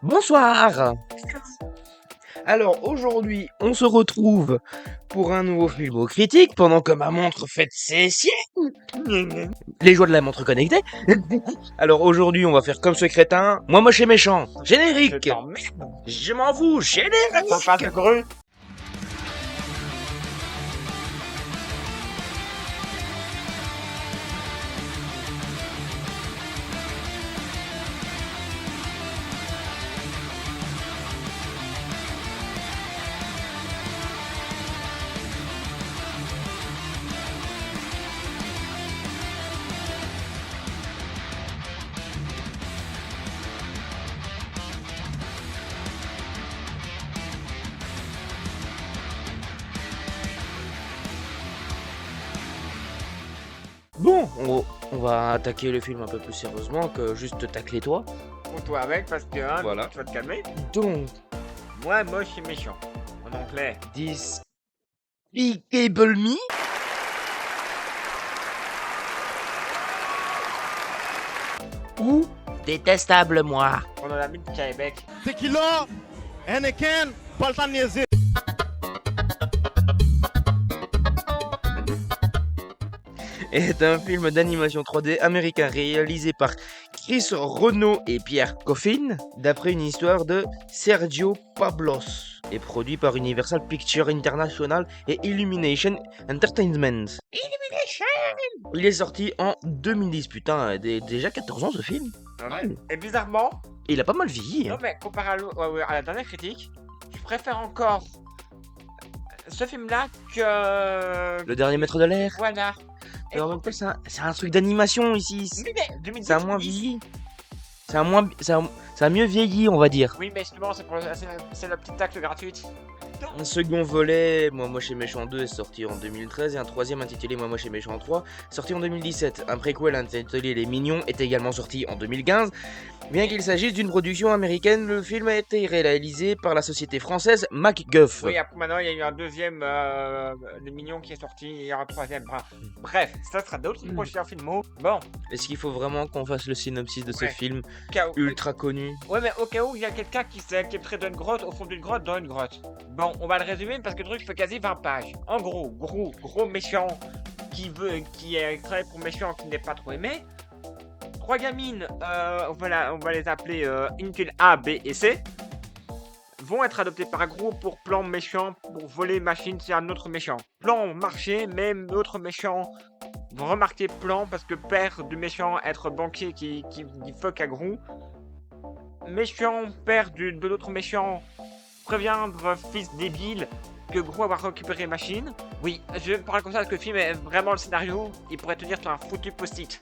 Bonsoir. Alors aujourd'hui, on se retrouve pour un nouveau Filmo Critique pendant que ma montre fête ses siennes. Les joies de la montre connectée. Alors aujourd'hui, on va faire comme ce crétin. Moi moche et méchant. Générique. Je m'en fous. Générique. Ça passe cru. Bon, on va attaquer le film un peu plus sérieusement que juste tacler toi. Pour toi avec, parce que hein, Voilà. tu vas te calmer. Donc, Moi, moche et méchant. En anglais. Despicable Me. Ou Détestable Moi. On a mis de Québec. Tequila, Henneken, pas le temps de niaiser. Est un film d'animation 3D américain réalisé par Chris Renaud et Pierre Coffin, d'après une histoire de Sergio Pablos, et produit par Universal Pictures International et Illumination Entertainment. Il est sorti en 2010, putain, déjà 14 ans ce film. Ouais. Et bizarrement, Et il a pas mal vieilli. non mais comparé à la dernière critique, je préfère encore ce film-là que... Le dernier maître de l'air. Voilà. Et en même temps, c'est un truc d'animation ici. Oui, mais 2010, Ça a moins vieilli. Ça a mieux vieilli, on va dire. Oui, mais justement, c'est le petit acte gratuit. Un second volet, Moi Moche et Méchant 2, est sorti en 2013 et un troisième intitulé Moi Moche et Méchant 3, sorti en 2017. Un préquel intitulé Les Mignons est également sorti en 2015. Bien qu'il s'agisse d'une production américaine, le film a été réalisé par la société française MacGuff. Oui, après maintenant, il y a eu un deuxième, Les Mignons qui est sorti, et il y a un troisième. Bref, ça sera d'autres prochains films. Bon, Est-ce qu'il faut vraiment qu'on fasse le synopsis de ce Ouais. film cas où... ultra connu? Ouais, mais au cas où il y a quelqu'un qui est près d'une grotte, au fond d'une grotte, dans une grotte. Bon, on va le résumer parce que le truc fait quasi 20 pages. En gros, gros méchant qui est créé pour méchant qui n'est pas trop aimé. Trois gamines, voilà, on va les appeler Intel A, B et C, vont être adoptées par un groupe pour plan méchant, pour voler machine, c'est un autre méchant. Plan marché, même autre méchant. Vous remarquez plan parce que père du méchant être banquier qui fuck à Grou. Méchant, père de l'autre méchant, préviendra fils débile que Gros va récupérer machine. Oui, je parle comme ça parce que le film est vraiment le scénario, il pourrait tenir sur un foutu post-it.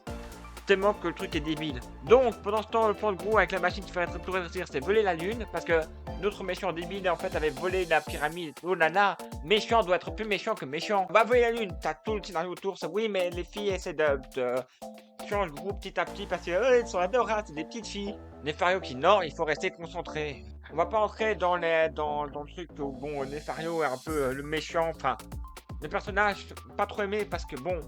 Tellement que le truc est débile. Donc, pendant ce temps, le plan de Gros avec la machine qui ferait tout rétrécir, c'est voler la lune, parce que notre méchant débile en fait avait volé la pyramide. Oh là là, méchant doit être plus méchant que méchant. On va voler la lune, t'as tout le scénario autour, ça oui, mais les filles essaient de changer le groupe petit à petit parce que elles sont adorables, c'est des petites filles. Nefario qui non, il faut rester concentré. On va pas entrer dans le truc où bon, Nefario est un peu le méchant, enfin, le personnage pas trop aimé parce que bon,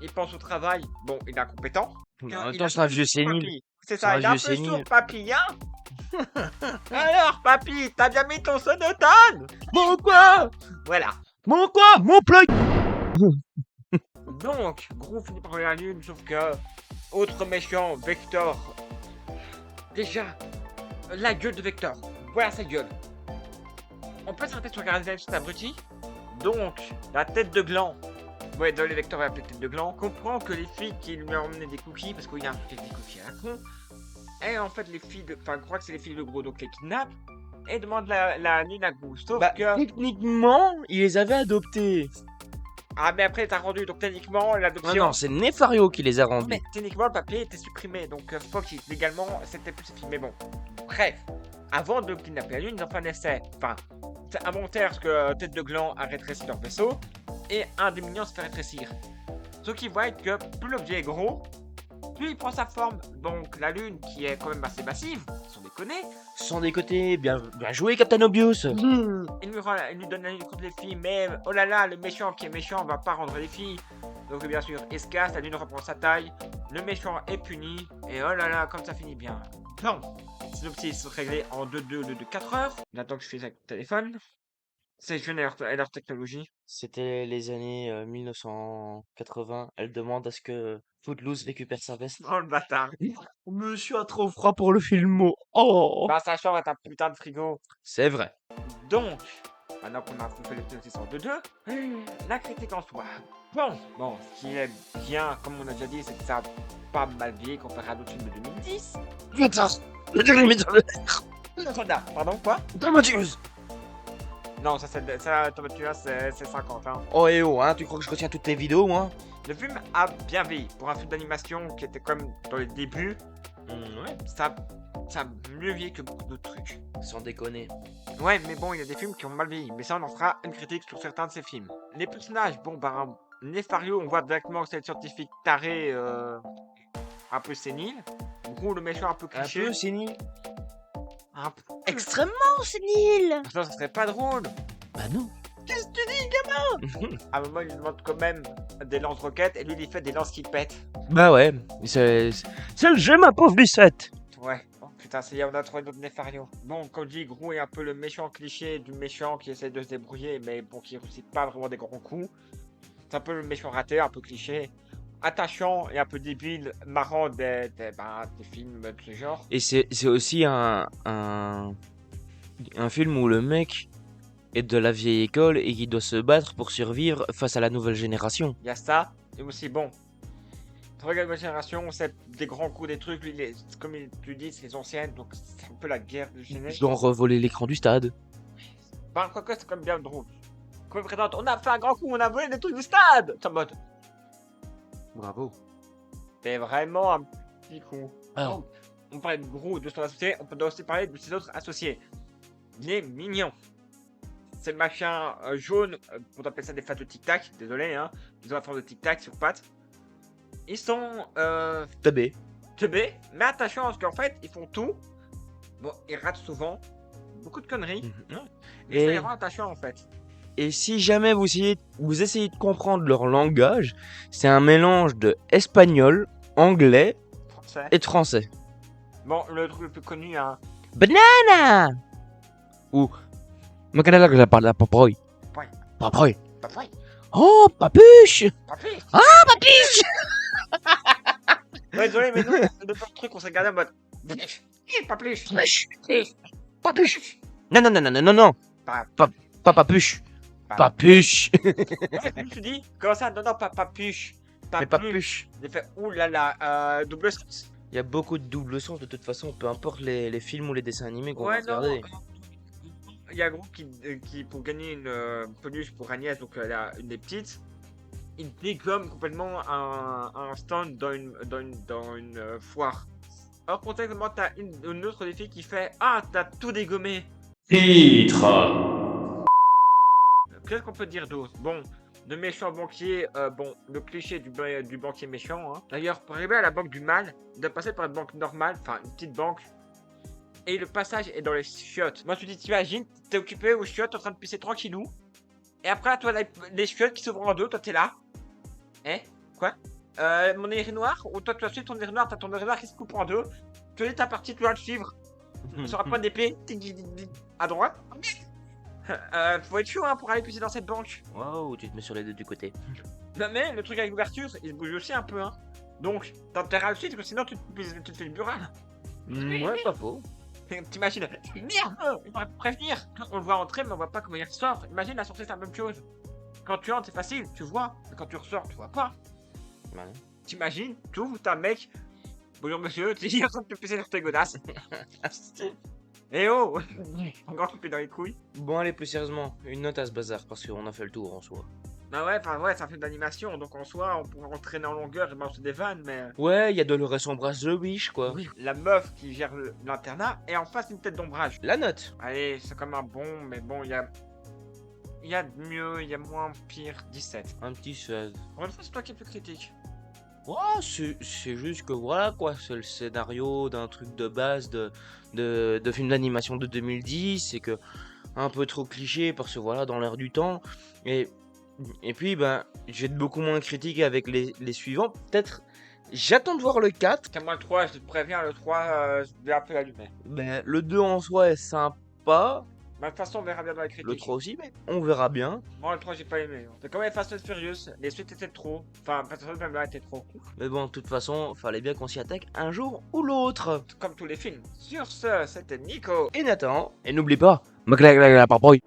il pense au travail, bon, il est incompétent. En Il même a temps, c'est un vieux tout sénile. papy. C'est C'est ça, un il est un vieux peu sénile. sourd, papy, hein. Alors, papy, t'as bien mis ton sonotone? Mon quoi? Voilà. Mon quoi? Mon plug. Donc, Gros finit par voler la lune, sauf que autre méchant, Vector. Déjà, la gueule de Vector. Voilà sa gueule. On peut s'arrêter sur Gardien cet abruti. Donc, la tête de gland. Ouais, dans les Vector va appeler tête de gland. Comprend que les filles qui lui ont emmené des cookies, parce qu'il y a un truc avec des cookies à la con. Et en fait, les filles de. Enfin, croit que c'est les filles de Gros, donc les kidnappe. Et demande la lune à Gros. Sauf Bah, que. techniquement, il les avait adoptés. Ah, mais après, t'as rendu, donc techniquement, Ah l'adoption. non, c'est Nefario qui les a Non, rendus. mais techniquement, le papier était supprimé, donc fuck it. Légalement, c'était plus film. Mais bon, bref. Avant de kidnapper la lune, ils ont fait un essai. Enfin, c'est involontaire parce que Tête de Gland a rétréci leur vaisseau et un des mignons se fait rétrécir. Ce qui voit que plus l'objet est gros, plus il prend sa forme. Donc la lune, qui est quand même assez massive, sans déconner, Sans décoter, bien joué, Captain Obvious. il lui donne la lune contre les filles, mais oh là là, le méchant qui est méchant va pas rendre les filles. Donc bien sûr, il se casse, la lune reprend sa taille, le méchant est puni, et oh là là, comme ça finit bien. Bon, synopsis réglé en 2-2 de 4 heures. J'attends que je fasse avec le téléphone. C'est jeune et leur technologie. C'était les années 1980. Elle demande à ce que Footloose récupère sa veste. Oh le bâtard. Monsieur a trop froid pour le film. Oh, Bah sa chambre est un putain de frigo. c'est vrai. Donc, maintenant qu'on a fait le synopsis en 2-2, la critique en soi. Bon, ce qui est bien, comme on a déjà dit, c'est que ça a pas mal vieilli comparé à d'autres films de 2010. Putain, le dernier Soldat, pardon, quoi? Dramatique. Non, ça, Thomas Tuas, c'est 50, hein. Oh et oh, hein, tu crois que je retiens toutes les vidéos, moi? Le film a bien vieilli. Pour un film d'animation qui était comme dans les débuts, Ouais. ça a mieux vieilli que beaucoup d'autres trucs. Sans déconner. Ouais, mais bon, il y a des films qui ont mal vieilli. Mais ça, on en fera une critique sur certains de ces films. Les personnages, bon, bah, Nefario, on voit directement que c'est le scientifique taré, un peu sénile. Gros, le méchant un peu Un cliché. peu sénile. Un peu. Extrêmement sénile. Ça serait pas drôle. Bah non. Qu'est-ce que tu dis, gamin? À un moment, il lui demande quand même des lance-roquettes et lui, il fait des lances qui pètent. Bah ouais, c'est le jeu, ma pauvre Lucette. Ouais. Oh, putain, ça y est, on a trouvé notre Nefario. Bon, comme dit, Gros est un peu le méchant cliché du méchant qui essaie de se débrouiller, mais bon, qui réussit pas vraiment des grands coups. C'est un peu le méchant raté, un peu cliché. Attachant et un peu débile, marrant des films de ce genre. Et c'est aussi un film où le mec est de la vieille école et qui doit se battre pour survivre face à la nouvelle génération. Il y a ça, et aussi, bon. Tu regardes ma génération, c'est des grands coups, des trucs, lui, comme tu dis, c'est les anciennes, donc c'est un peu la guerre de Je génération. dois revoler l'écran du stade. Bah, quoique, c'est quand même bien drôle. Comme il présente, on a fait un grand coup, on a volé des trucs du stade! C'est en mode, Bravo. c'est vraiment un petit coup. Alors. Donc, on parlait de Gros, de son associé, on peut aussi parler de ses autres associés. Il est mignon. C'est le machin jaune, on appelle ça des fans de tic-tac, désolé, hein. Ils ont la forme de tic-tac sur pattes. Ils sont Tabé. teubés, mais attachants parce qu'en fait, ils font tout. Bon, ils ratent souvent. Beaucoup de conneries. Mais Et- c'est vraiment attachant en fait. Et si jamais vous essayez de comprendre leur langage, c'est un mélange de espagnol, anglais Français. et de français. Bon, le truc le plus connu, hein. Banana ou Macanala que la parle à papoy. Ouais. Papoy. Papoy. Oh, papuche. Papoy. Papuche. Ouais, désolé, mais nous, le truc, on s'est regardé en mode. Pas plus. Papuche. Non, non, non, non, non, non, non. Pas- Pas papuche. Pas- Papuche. Je me suis dit, comment ça? Non, non, pas papuche. Mais papuche. J'ai fait, oulala, double sens. Il y a beaucoup de double sens de toute façon, peu importe les films ou les dessins animés qu'on va Ouais, non. regarder. Il y a un groupe qui pour gagner une peluche pour Agnès, donc elle a une des petites, il dégomme complètement un stand dans une foire. Alors, contextuellement, t'as une autre des filles qui fait, ah, t'as tout dégommé. Titre. Qu'est-ce qu'on peut dire d'autre? Bon, le méchant banquier, bon, le cliché du banquier méchant. Hein. D'ailleurs, pour arriver à la banque du mal, il doit passer par une banque normale, enfin une petite banque. Et le passage est dans les chiottes. Moi, je te dis, t'imagines, t'es occupé aux chiottes en train de pisser tranquillou. Et après, toi, les chiottes qui s'ouvrent en deux, toi, t'es là. Hein? Quoi? Mon urinoir? Ou toi, tu vas suivre ton urinoir, t'as ton urinoir qui se coupe en deux. Tu dis ta partie, tu vas le suivre. Sur un point d'épée, à droite. Faut être chaud hein, pour aller pisser dans cette banque. Wow, tu te mets sur les deux du côté. Non, mais le truc avec l'ouverture, il se bouge aussi un peu. Hein. Donc, t'as intérêt à le suivre, parce que sinon tu te fais le bural. Ouais, pas faux. T'imagines, merde, il m'aurait pu prévenir. On le voit entrer, mais on voit pas comment il ressort. Imagine la sortie, c'est la même chose. Quand tu entres, c'est facile, tu vois. Mais quand tu ressors, tu vois pas. Ouais. T'imagines, tu ouvres, t'as un mec. Bonjour monsieur, tu es en train de te pisser sur tes godasses. Eh oh, encore coupé dans les couilles. Bon, allez, plus sérieusement, une note à ce bazar parce qu'on a fait le tour en soi. Bah ouais, enfin ouais, c'est un film d'animation, donc en soi, on pourrait entraîner en longueur et balancer des vannes, mais... Ouais, il y a Dolores Ombrage The Wish, quoi. Oui, la meuf qui gère l'internat est en face d'une tête d'ombrage. La note. Allez, c'est comme un bon, mais bon, il y a... Il y a mieux, il y a moins pire, 17. Un petit 16. Pour une fois, c'est toi qui es plus critique. Ouais, c'est juste que voilà, quoi. C'est le scénario d'un truc de base de film d'animation de 2010. C'est que un peu trop cliché parce que voilà, dans l'air du temps. Et puis, ben, je vais être beaucoup moins critique avec les suivants. Peut-être J'attends de voir le 4. Tiens, moi le 3, je te préviens, le 3, je vais un peu l'allumer. Ben, le 2 en soi est sympa. Mais de toute façon, on verra bien dans la critique. Le 3 aussi, mais on verra bien. Moi, le 3, j'ai pas aimé. C'est comme les Fast and Furious, les suites étaient trop. Enfin, Fast and Furious même là était trop. Mais bon, de toute façon, fallait bien qu'on s'y attaque un jour ou l'autre. Comme tous les films. Sur ce, c'était Nico. Et Nathan, et n'oublie pas, ma claque la papoye.